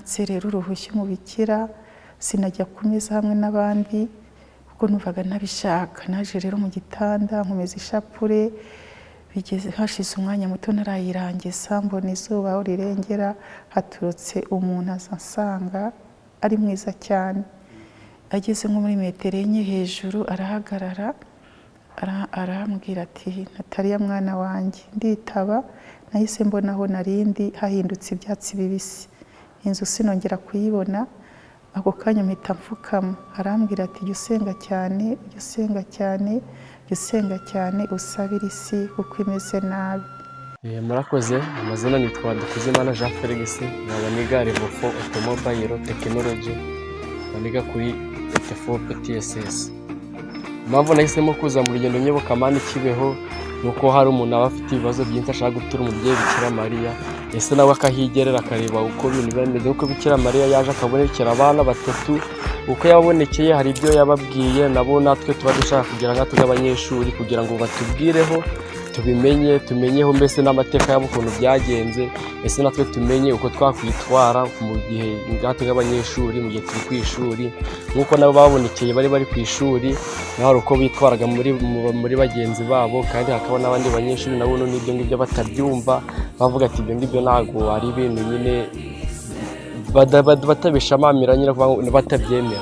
natse rero uruhushya umubikira sinajya ku meza hamwe n'abandi kuko numvaga ntabishaka. Naje rero mu gitanda nkomeza ishapure, bigeze hashize umwanya muto narayirangiza mbona izuba aho rirengera haturutse umuntu azansanga ari mwiza cyane. Ageze nko muri metero enye hejuru arahagarara arambwira ati Nataliya mwana wanjye. Nditaba, nahise mbona aho narindi hahindutse ibyatsi bibisi, inzu sinongera kuyibona. Ako kanya mpita mfukama, arambwira ati jya usenga cyane, jya usenga cyane, jya usenga cyane usabire isi kuko imeze nabi. Murakoze. Amazina nitwa Dukuzimana Jean Felix, nkaba niga Revoco Automobile Technology, niga kuri ETFO PTSS. Impamvu nahisemo kuza mu rugendo nyobokamana Kibeho nuko hari umuntu aba afite ibibazo byinshi ashaka gutura umubyeyi Bikira Mariya, ese nawe akahigerera akareba uko ibintu bimeze, uko Bikira Mariya yaje akabonekera abana batatu, uko yabonekeye hari ibyo yababwiye, nabo natwe tuba dushaka kugira ngo tugabanyeshuri kugira ngo batubwireho tumenyeho mbese n'amateka yabo ukuntu byagenze, ese natwe tumenye uko twakwitwara mu gihe ngato y'abanyeshuri mu gihe turi ku ishuri, nk'uko nabo babonekeye bari ku ishuri naho uko bitwaraga muri bagenzi babo, kandi hakaba n'abandi banyeshuri nabo n'ibyo ngibyo batabyumva bavuga ati ibyo ngibyo ntago ari ibintu nyine batabishamamira nyine batabyemera.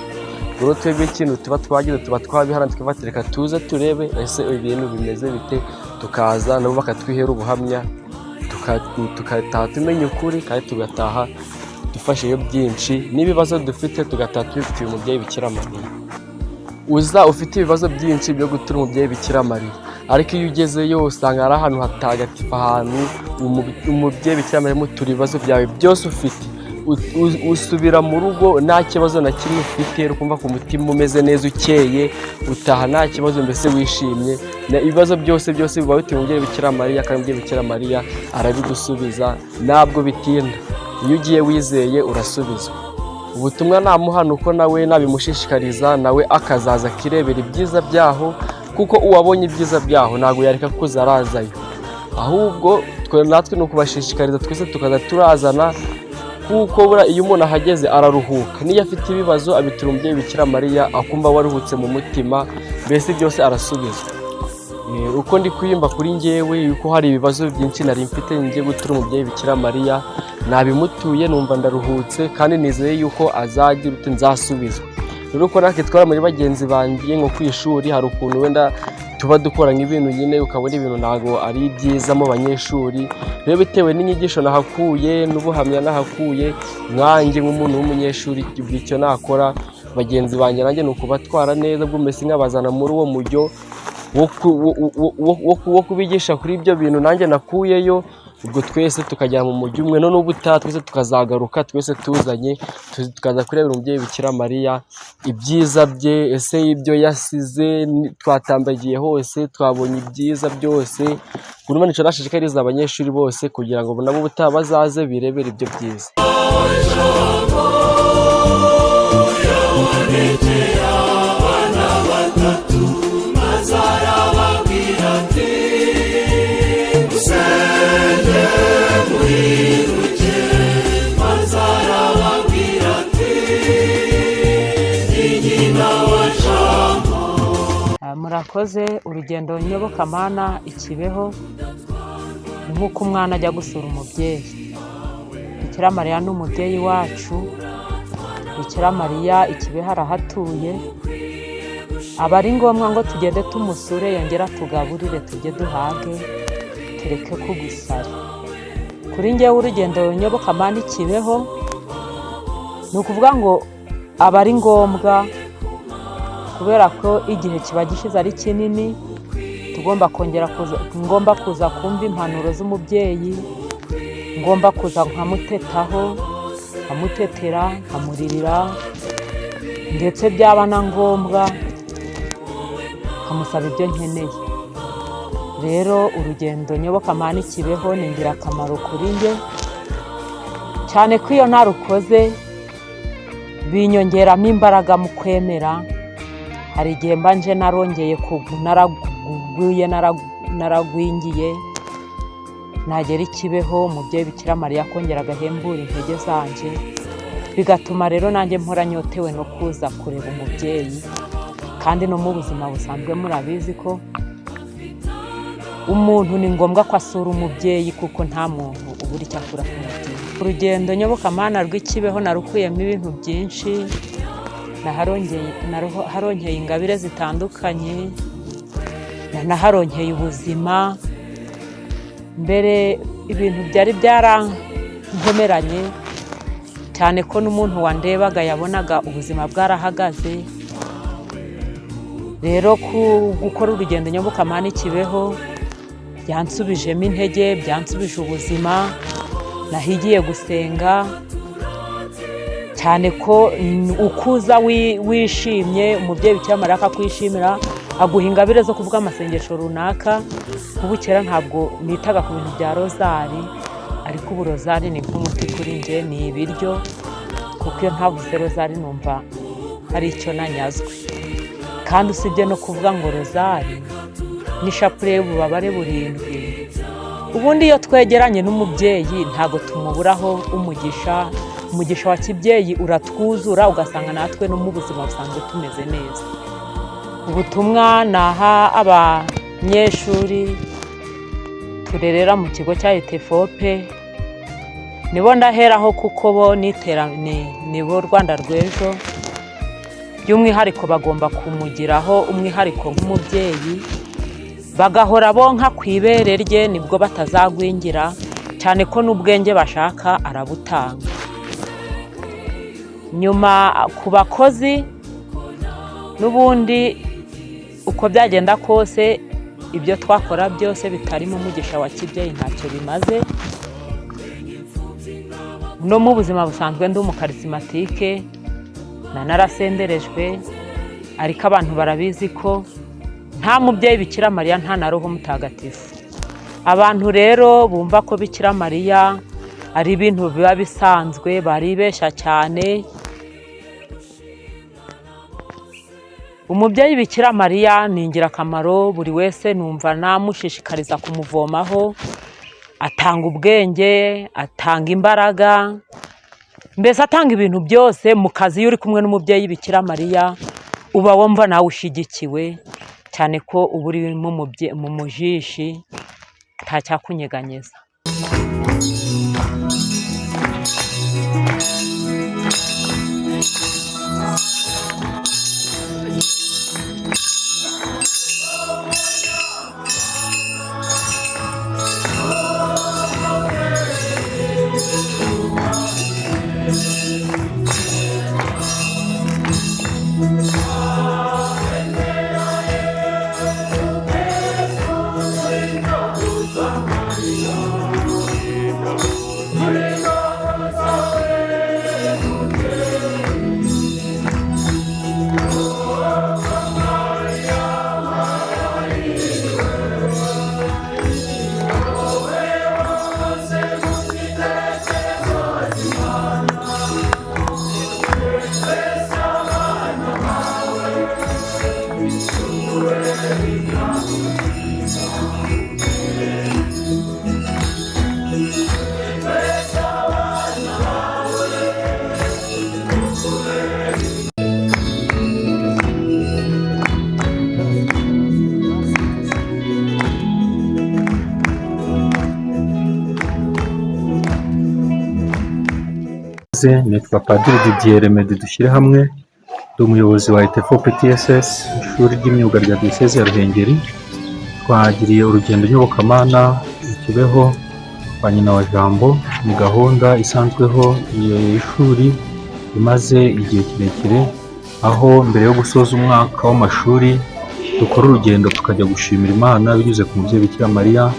Rero twebwe ikintu tuba twagize tuba twabihana tukabatereka tuze turebe ese ibintu bimeze bite, tukaza nabo bakatwihera ubuhamya tukataha tumenye ukuri, kandi tugataha dufasheyo byinshi n'ibibazo dufite tugataha tubifitiye umubyeyi Bikira Mariya. Uza ufite ibibazo byinshi byo gutura umubyeyi Bikira Mariya, ariko iyo ugezeyo usanga ari ahantu hatagatifu, ahantu umubyeyi Bikira Mariya mutura ibibazo byawe byose ufite, usubira mu rugo nta kibazo na kimwe ufite, ukumva ku mutima umeze neza ukeye, utaha nta kibazo mbese wishimye. Ibibazo byose biba bitewe umubyeyi Bikira Mariya, kandi umubyeyi Bikira Mariya arabigusubiza ntabwo bitinda. Iyo ugiye wizeye urasubizwa. Ubutumwa namuha nuko nawe nabimushishikariza nawe akazaza akirebera ibyiza byaho, kuko uwabonye ibyiza byaho ntabwo yareka kuza arazayo, ahubwo natwe ni ukubashishikariza twese tukaza turazana, kuko bura iyo umuntu ahageze araruhuka. Niyo afite ibibazo abitura umubyeyi Bikira Mariya akumva waruhutse mu mutima, mbese byose arasubizwa. Uko ndi kwiyumva kuri njyewe yuko hari ibibazo byinshi nari mfite ngiye gutura umubyeyi Bikira Mariya, nabimutuye numva ndaruhutse, kandi nizeye yuko azagira ute nzasubizwa. Rero uko natwe twara muri bagenzi bangiye nko ku ishuri, hari ukuntu wenda tuba dukora nk'ibintu nyine ukabona ibintu ntago ari byiza mu banyeshuri. Rero bitewe n'inyigisho nahakuye n'ubuhamya nahakuye, nkanjye nk'umuntu w'umunyeshuri icyo nakora bagenzi banjye nanjye ni ukubatwara neza, bwo mbese nkabazana muri uwo mujyo wo kubigisha kuri ibyo bintu nanjye nakuyeyo, ubwo twese tukajya mu mujyi umwe, none ubutaha twese tukazagaruka twese tuzanye tukaza kurebera umubyeyi Bikira Mariya ibyiza bye, ese ibyo yasize twatambagiye hose twabonye ibyiza byose. Buri muntu nashishikariza abanyeshuri bose kugira ngo nabo ubutaha bazaze birebere ibyo byiza. Murakoze. Urugendo nyobokamana Kibeho ni nk'uko umwana ajya gusura umubyeyi. Bikira Mariya ni umubyeyi wacu. Bikira Mariya Kibeho arahatuye, aba ari ngombwa ngo tugende tumusure, yongera tugaburire tujye duhage, tureke kugusara. Kuri njyewe urugendo nyobokamana Kibeho ni ukuvuga ngo aba ari ngombwa, kubera ko igihe kiba gishize ari kinini, ngomba kuza kumva impanuro z'umubyeyi, ngomba kuza nkamutetaho, nkamutetera, nkamuririra, ndetse byaba na ngombwa nkamusaba ibyo nkeneye. Rero urugendo nyobokamana Kibeho ni ingirakamaro kuri njye, cyane ko iyo narukoze binyongeramo imbaraga mu kwemera. Hari igihe mba nje narongeye naragwingiye, nagera Kibeho umubyeyi Bikira Mariya akongera agahembura intege zanje, bigatuma rero nanjye mpora nyotewe no kuza kureba umubyeyi. Kandi no mu buzima busanzwe murabizi ko umuntu ni ngombwa ko asura umubyeyi kuko nta muntu ubura icyo akura ku mubyeyi. Urugendo nyobokamana rw'Ikibeho narukuyemo ibintu byinshi, naharonkeye ingabire zitandukanye, naharonkeye ubuzima. Mbere ibintu byari byarankomeranye cyane ko n'umuntu wandebaga yabonaga ubuzima bwarahagaze. Rero gukora urugendo nyobokamana Ikibeho byansubijemo intege, byansubije ubuzima. Nahigiye gusenga cyane ko ukuza wishimye, umubyeyi Bikira Mariya akakwishimira, aguha ingabire zo kuvuga amasengesho runaka. Ubu kera ntabwo nitaga ku bintu bya rozari, ariko ubu rozari ni nk'umuti kuri nje, ni ibiryo, kuko iyo ntavuze rozari numva hari icyo nanyazwe. Kandi usibye no kuvuga ngo rozari n'ishapure y'ububabare burindwi, ubundi iyo twegeranye n'umubyeyi ntabwo tumuburaho umugisha wa kibyeyi uratwuzura, ugasanga natwe no mu buzima busanzwe tumeze neza. Ubutumwa naha abanyeshuri turerera mu kigo cya ETFOPE nibo ndaheraho, kuko bo nibo Rwanda rw'ejo. By'umwihariko bagomba kumugiraho umwihariko nk'umubyeyi, bagahora bonka ku ibere rye, nibwo batazagwingira, cyane ko n'ubwenge bashaka arabutanga. Nyuma ku bakozi n'ubundi uko byagenda kose, ibyo twakora byose bitarimo umugisha wa kibyeyi ntacyo bimaze. No mu buzima busanzwe ndi umukarisimatike, narasenderejwe, ariko abantu barabizi ko nta mubyeyi Bikira Mariya, nta na Roho Mutagatifu. Abantu rero bumva ko Bikira Mariya ari ibintu biba bisanzwe baribeshya cyane. Umubyeyi Bikira Mariya ni ingirakamaro, buri wese numva namushishikariza kumuvomaho. Atanga ubwenge, atanga imbaraga, mbese atanga ibintu byose mu kazi. Iyo uri kumwe n'umubyeyi Bikira Mariya uba wumva nawe ushyigikiwe, cyane ko uba uri mu mujishi, ntacyakunyeganyeza. Nitwa Padiri Didier Remedi Dushyire hamwe, ndi umuyobozi wa ETFOPE TSS, ishuri ry'imyuga rya Diyoseze ya Ruhengeri. Twagiriye urugendo nyobokamana Ikibeho kwa nyina wa Jambo. Ni gahunda isanzweho y'ishuri imaze igihe kirekire, aho mbere yo gusoza umwaka w'amashuri dukora urugendo tukajya gushimira Imana binyuze ku mubyeyi Bikira Mariya,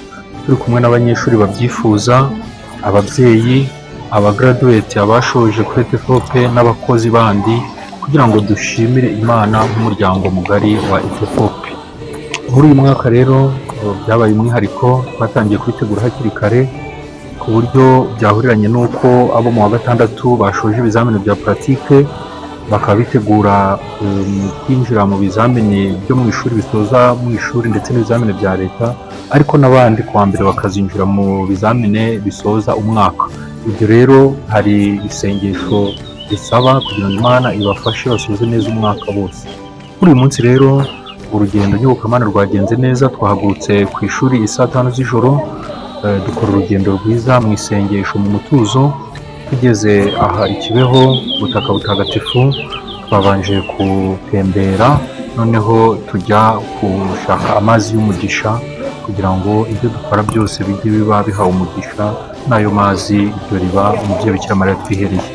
turi kumwe n'abanyeshuri babyifuza, ababyeyi, abagraduate, abashoje kuri ETFOPE n'abakozi bandi, kugira ngo dushimire Imana nk'umuryango mugari wa ETFOPE. Muri uyu mwaka rero byabaye umwihariko, twatangiye kwitegura hakiri kare, ku buryo byahuriranye n'uko abo mu wa gatandatu bashoje ibizamini bya pratique, bakaba bitegura kwinjira mu bizamini byo mu ishuri bisoza mu ishuri ndetse n'ibizamini bya leta, ariko n'abandi kuwa mbere bakazinjira mu bizamini bisoza umwaka. Ibyo rero hari isengesho risaba kugira ngo Imana ibafashe basoze neza umwaka bose. Kuri uyu munsi rero urugendo nyobokamana rwagenze neza, twahagurutse ku ishuri isaa 5 z'ijoro, dukora urugendo rwiza mu isengesho mu mutuzo. Tugeze aha i Kibeho ubutaka butagatifu, twabanje gutembera, noneho tujya gushaka amazi y'umugisha kugira ngo ibyo dukora byose bijye biba bihawe umugisha n'ayo mazi iryo riba umubyeyi Bikira Mariya twihereye.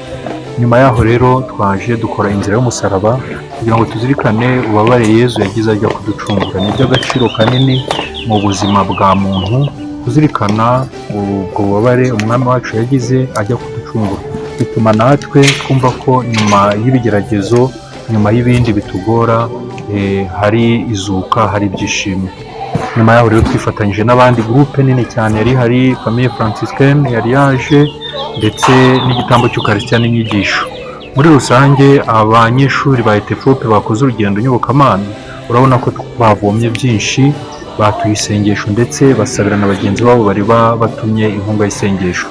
Nyuma yaho rero twaje dukora inzira y'umusaraba kugira ngo tuzirikane ububabare Yezu yagize ajya kuducungura. Ni iby'agaciro kanini mu buzima bwa muntu kuzirikana ubwo bubabare umwami wacu yagize ajya kuducungura. Bituma natwe twumva ko nyuma y'ibigeragezo, nyuma y'ibindi bitugora, hari izuka, hari ibyishimo. Nyuma yaho rero twifatanyije n'abandi groupe nini cyane yari hari Famille Franciscaine yari yaje, ndetse n'igitambo cy'Ukarisitiya n'inyigisho. Muri rusange abanyeshuri ba ETFOPE bakoze urugendo nyobokamana, urabona ko bavomye byinshi, batuye isengesho ndetse basabira na bagenzi babo bari batumye inkunga y'isengesho.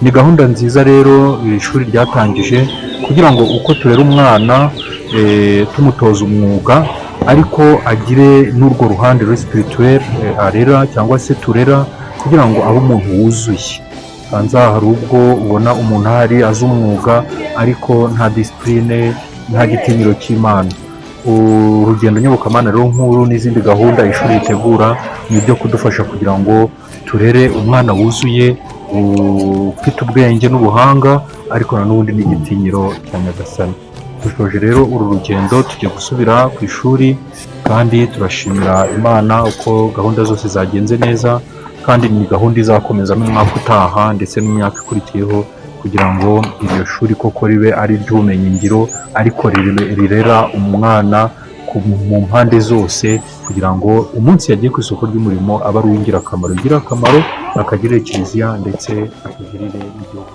Ni gahunda nziza rero iri shuri ryatangije kugira ngo uko turera umwana tumutoza umwuga, ariko agire n'urwo ruhande spirituel arera cyangwa se turera, kugira ngo abe umuntu wuzuye. Hanze aha hari ubwo ubona umuntu ahari azi umwuga ariko nta disipurine, nta gitinyiro cy'Imana. Urugendo nyobokamana rero nkuru n'izindi gahunda ishuri ritegura ni ibyo kudufasha kugira ngo turere umwana wuzuye, ufite ubwenge n'ubuhanga, ariko na n'ubundi n'igitinyiro cya Nyagasani. Dushoje rero uru rugendo tugiye gusubira ku ishuri, kandi turashimira Imana uko gahunda zose zagenze neza, kandi ni gahunda izakomeza n'umwaka utaha ndetse n'imyaka ikurikiyeho, kugira ngo iryo shuri koko ribe ari iry'ubumenyi ngiro, ariko rirera umwana mu mpande zose, kugira ngo umunsi yagiye ku isoko ry'umurimo abe ari uw'ingirakamaro, akagirire Kiliziya ndetse akagirire n'igihugu.